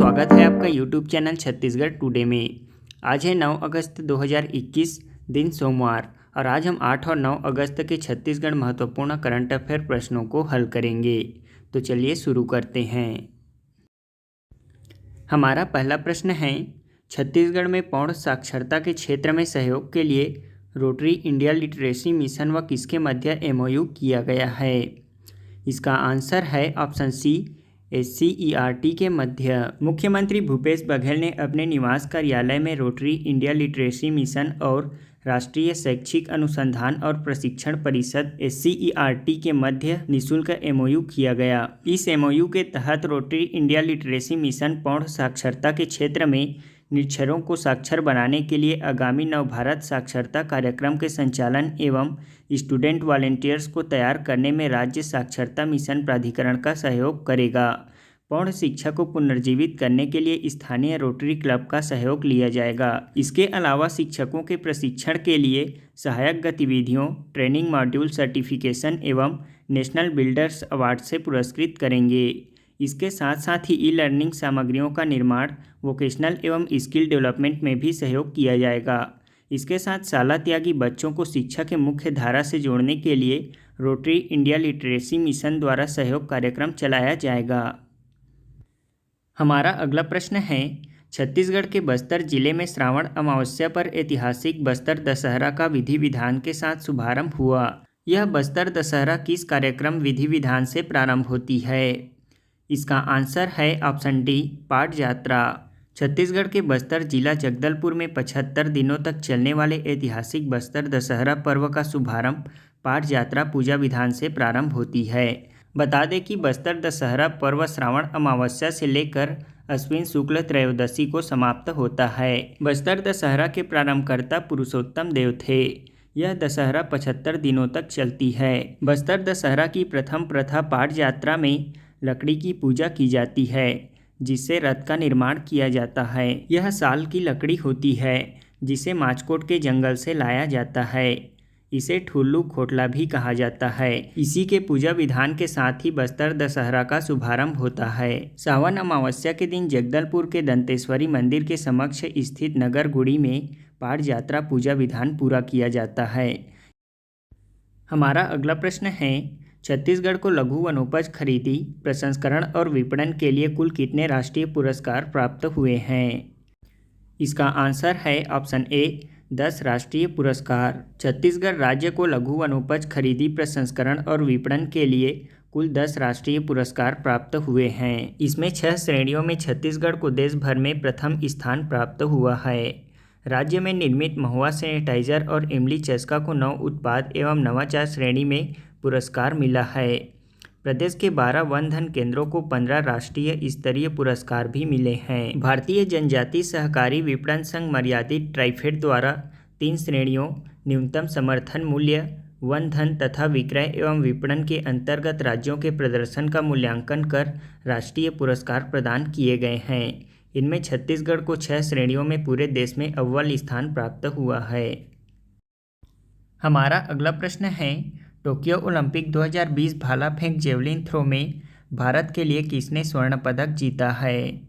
स्वागत है आपका यूट्यूब चैनल छत्तीसगढ़ टुडे में। आज है 9 अगस्त 2021 दिन सोमवार और आज हम 8 और 9 अगस्त के छत्तीसगढ़ महत्वपूर्ण करंट अफेयर प्रश्नों को हल करेंगे। तो चलिए शुरू करते हैं। हमारा पहला प्रश्न है, छत्तीसगढ़ में पौध साक्षरता के क्षेत्र में सहयोग के लिए रोटरी इंडिया लिटरेसी मिशन व किसके मध्य MOU किया गया है? इसका आंसर है ऑप्शन सी, SCERT के मध्य। मुख्यमंत्री भूपेश बघेल ने अपने निवास कार्यालय में रोटरी इंडिया लिटरेसी मिशन और राष्ट्रीय शैक्षिक अनुसंधान और प्रशिक्षण परिषद SCERT के मध्य निःशुल्क MOU किया गया। इस MOU के तहत रोटरी इंडिया लिटरेसी मिशन पौध साक्षरता के क्षेत्र में निरक्षरों को साक्षर बनाने के लिए आगामी नवभारत साक्षरता कार्यक्रम के संचालन एवं स्टूडेंट वॉलंटियर्स को तैयार करने में राज्य साक्षरता मिशन प्राधिकरण का सहयोग करेगा। पौध शिक्षा को पुनर्जीवित करने के लिए स्थानीय रोटरी क्लब का सहयोग लिया जाएगा। इसके अलावा शिक्षकों के प्रशिक्षण के लिए सहायक गतिविधियों, ट्रेनिंग मॉड्यूल सर्टिफिकेशन एवं नेशनल बिल्डर्स अवार्ड से पुरस्कृत करेंगे। इसके साथ साथ ही ई-लर्निंग सामग्रियों का निर्माण, वोकेशनल एवं स्किल डेवलपमेंट में भी सहयोग किया जाएगा। इसके साथ शाला त्यागी बच्चों को शिक्षा के मुख्य धारा से जोड़ने के लिए रोटरी इंडिया लिटरेसी मिशन द्वारा सहयोग कार्यक्रम चलाया जाएगा। हमारा अगला प्रश्न है, छत्तीसगढ़ के बस्तर जिले में श्रावण अमावस्या पर ऐतिहासिक बस्तर दशहरा का विधि विधान के साथ शुभारंभ हुआ। यह बस्तर दशहरा किस कार्यक्रम विधि विधान से प्रारंभ होती है? इसका आंसर है ऑप्शन डी, पाट यात्रा। छत्तीसगढ़ के बस्तर जिला जगदलपुर में 75 दिनों तक चलने वाले ऐतिहासिक बस्तर दशहरा पर्व का शुभारंभ पाट यात्रा पूजा विधान से प्रारंभ होती है। बता दें कि बस्तर दशहरा पर्व श्रावण अमावस्या से लेकर अश्विन शुक्ल त्रयोदशी को समाप्त होता है। बस्तर दशहरा के प्रारंभकर्ता पुरुषोत्तम देव थे। यह दशहरा 75 दिनों तक चलती है। बस्तर दशहरा की प्रथम प्रथा पाट यात्रा में लकड़ी की पूजा की जाती है, जिससे रथ का निर्माण किया जाता है। यह साल की लकड़ी होती है, जिसे माचकोट के जंगल से लाया जाता है। इसे ठुल्लू खोटला भी कहा जाता है। इसी के पूजा विधान के साथ ही बस्तर दशहरा का शुभारंभ होता है। सावन अमावस्या के दिन जगदलपुर के दंतेश्वरी मंदिर के समक्ष स्थित नगर गुड़ी में पाट यात्रा पूजा विधान पूरा किया जाता है। हमारा अगला प्रश्न है, छत्तीसगढ़ को लघु वनोपज खरीदी, प्रसंस्करण और विपणन के लिए कुल कितने राष्ट्रीय पुरस्कार प्राप्त हुए हैं? इसका आंसर है ऑप्शन ए, 10 राष्ट्रीय पुरस्कार। छत्तीसगढ़ राज्य को लघु वनोपज खरीदी, प्रसंस्करण और विपणन के लिए कुल 10 राष्ट्रीय पुरस्कार प्राप्त हुए हैं। इसमें 6 श्रेणियों में छत्तीसगढ़ को देश भर में प्रथम स्थान प्राप्त हुआ है। राज्य में निर्मित महुआ सैनिटाइजर और इमली चस्का को नव उत्पाद एवं नवाचार श्रेणी में पुरस्कार मिला है। प्रदेश के 12 वन धन केंद्रों को 15 राष्ट्रीय स्तरीय पुरस्कार भी मिले हैं। भारतीय जनजाति सहकारी विपणन संघ मर्यादित ट्राइफेड द्वारा 3 श्रेणियों न्यूनतम समर्थन मूल्य, वन धन तथा विक्रय एवं विपणन के अंतर्गत राज्यों के प्रदर्शन का मूल्यांकन कर राष्ट्रीय पुरस्कार प्रदान किए गए हैं। इनमें छत्तीसगढ़ को 6 श्रेणियों में पूरे देश में अव्वल स्थान प्राप्त हुआ है। हमारा अगला प्रश्न है, टोक्यो ओलंपिक 2020 भाला फेंक जेवलिन थ्रो में भारत के लिए किसने स्वर्ण पदक जीता है?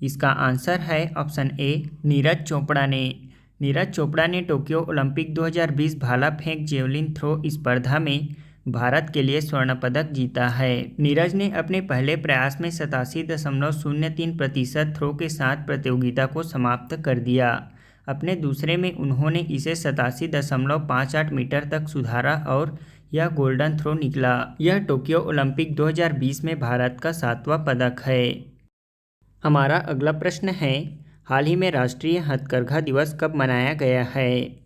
इसका आंसर है ऑप्शन ए, नीरज चोपड़ा ने। नीरज चोपड़ा ने टोक्यो ओलंपिक 2020 भाला फेंक जेवलिन थ्रो स्पर्धा में भारत के लिए स्वर्ण पदक जीता है। नीरज ने अपने पहले प्रयास में 87.03% थ्रो के साथ प्रतियोगिता को समाप्त कर दिया। अपने दूसरे में उन्होंने इसे 87.58 मीटर तक सुधारा और यह गोल्डन थ्रो निकला। यह टोक्यो ओलंपिक 2020 में भारत का 7वां पदक है। हमारा अगला प्रश्न है, हाल ही में राष्ट्रीय हथकरघा दिवस कब मनाया गया है?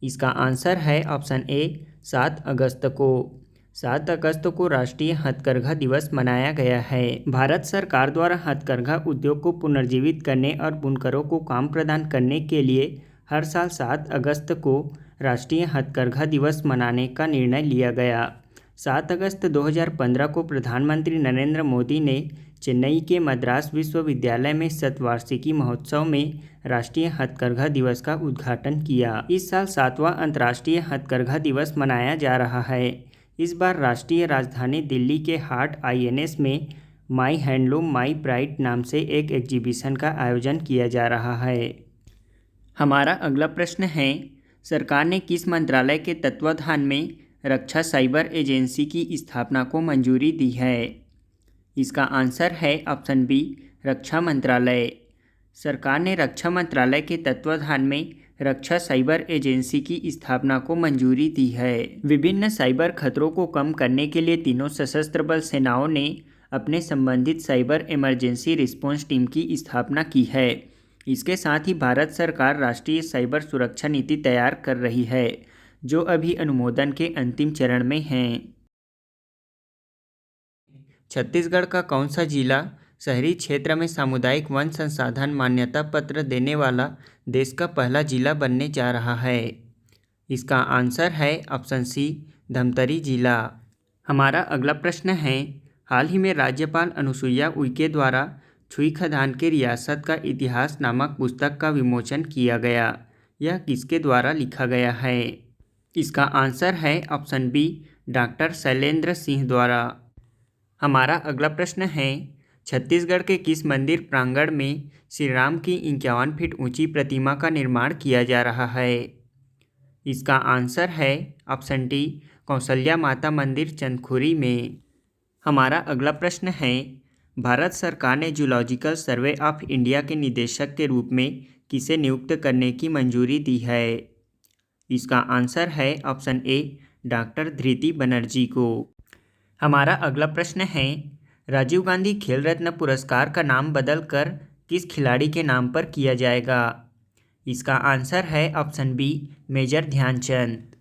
इसका आंसर है ऑप्शन ए, 7 अगस्त को। 7 अगस्त को राष्ट्रीय हथकरघा दिवस मनाया गया है। भारत सरकार द्वारा हथकरघा उद्योग को पुनर्जीवित करने और बुनकरों को काम प्रदान करने के लिए हर साल 7 अगस्त को राष्ट्रीय हथकरघा दिवस मनाने का निर्णय लिया गया। 7 अगस्त 2015 को प्रधानमंत्री नरेंद्र मोदी ने चेन्नई के मद्रास विश्वविद्यालय में शतवार्षिकी महोत्सव में राष्ट्रीय हथकरघा दिवस का उद्घाटन किया। इस साल 7वां अंतर्राष्ट्रीय हथकरघा दिवस मनाया जा रहा है। इस बार राष्ट्रीय राजधानी दिल्ली के हाट INS में माई हैंडलूम माई प्राइड नाम से एक एग्जीबिशन का आयोजन किया जा रहा है। हमारा अगला प्रश्न है, सरकार ने किस मंत्रालय के तत्वाधान में रक्षा साइबर एजेंसी की स्थापना को मंजूरी दी है? इसका आंसर है ऑप्शन बी, रक्षा मंत्रालय। सरकार ने रक्षा मंत्रालय के तत्वाधान में रक्षा साइबर एजेंसी की स्थापना को मंजूरी दी है। विभिन्न साइबर खतरों को कम करने के लिए तीनों सशस्त्र बल सेनाओं ने अपने संबंधित साइबर इमरजेंसी रिस्पॉन्स टीम की स्थापना की है। इसके साथ ही भारत सरकार राष्ट्रीय साइबर सुरक्षा नीति तैयार कर रही है, जो अभी अनुमोदन के अंतिम चरण में है। छत्तीसगढ़ का कौन सा जिला शहरी क्षेत्र में सामुदायिक वन संसाधन मान्यता पत्र देने वाला देश का पहला जिला बनने जा रहा है? इसका आंसर है ऑप्शन सी, धमतरी जिला। हमारा अगला प्रश्न है, हाल ही में राज्यपाल अनुसुईया उइके द्वारा छुई खदान के रियासत का इतिहास नामक पुस्तक का विमोचन किया गया। यह किसके द्वारा लिखा गया है? इसका आंसर है option B, doctor Shailendra Singh द्वारा। हमारा अगला प्रश्न है, छत्तीसगढ़ के किस मंदिर प्रांगण में श्री राम की 51 फीट ऊंची प्रतिमा का निर्माण किया जा रहा है? इसका आंसर है ऑप्शन डी, कौशल्या माता मंदिर चंदखुरी में। हमारा अगला प्रश्न है, भारत सरकार ने जूलॉजिकल सर्वे ऑफ इंडिया के निदेशक के रूप में किसे नियुक्त करने की मंजूरी दी है? इसका आंसर है ऑप्शन ए, डॉक्टर धृति बनर्जी को। हमारा अगला प्रश्न है, राजीव गांधी खेल रत्न पुरस्कार का नाम बदलकर किस खिलाड़ी के नाम पर किया जाएगा? इसका आंसर है ऑप्शन बी, मेजर ध्यानचंद।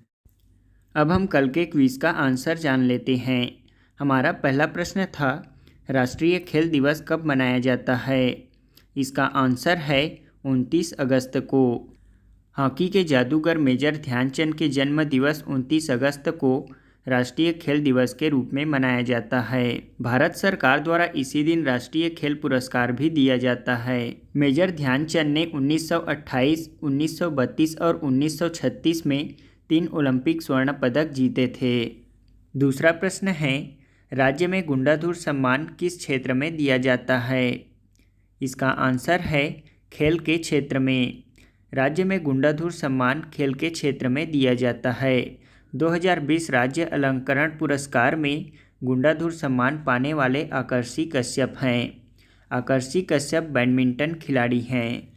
अब हम कल के क्विज का आंसर जान लेते हैं। हमारा पहला प्रश्न था, राष्ट्रीय खेल दिवस कब मनाया जाता है? इसका आंसर है 29 अगस्त को। हॉकी के जादूगर मेजर ध्यानचंद के जन्म दिवस 29 अगस्त को राष्ट्रीय खेल दिवस के रूप में मनाया जाता है। भारत सरकार द्वारा इसी दिन राष्ट्रीय खेल पुरस्कार भी दिया जाता है। मेजर ध्यानचंद ने 1928, 1932 और 1936 में 3 ओलंपिक स्वर्ण पदक जीते थे। दूसरा प्रश्न है, राज्य में गुंडाधुर सम्मान किस क्षेत्र में दिया जाता है? इसका आंसर है खेल के क्षेत्र में। राज्य में गुंडाधुर सम्मान खेल के क्षेत्र में दिया जाता है। 2020 राज्य अलंकरण पुरस्कार में गुंडाधुर सम्मान पाने वाले आकर्षी कश्यप हैं। आकर्षी कश्यप बैडमिंटन खिलाड़ी हैं।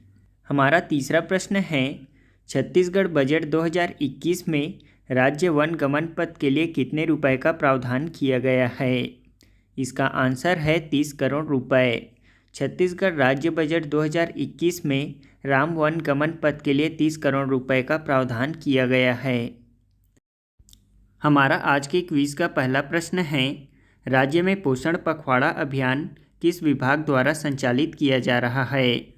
हमारा तीसरा प्रश्न है, छत्तीसगढ़ बजट 2021 में राज्य वन गमन पथ के लिए कितने रुपए का प्रावधान किया गया है? इसका आंसर है 30 करोड़ रुपए। छत्तीसगढ़ राज्य बजट 2021 में राम वन गमन पथ के लिए 30 करोड़ रुपए का प्रावधान किया गया है। हमारा आज के क्विज का पहला प्रश्न है, राज्य में पोषण पखवाड़ा अभियान किस विभाग द्वारा संचालित किया जा रहा है?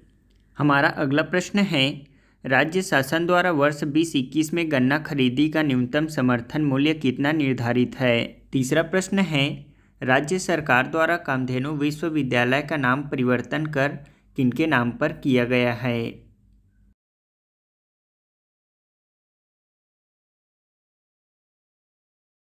हमारा अगला प्रश्न है, राज्य शासन द्वारा वर्ष 2021 में गन्ना खरीदी का न्यूनतम समर्थन मूल्य कितना निर्धारित है? तीसरा प्रश्न है, राज्य सरकार द्वारा कामधेनु विश्वविद्यालय का नाम परिवर्तन कर किनके नाम पर किया गया है?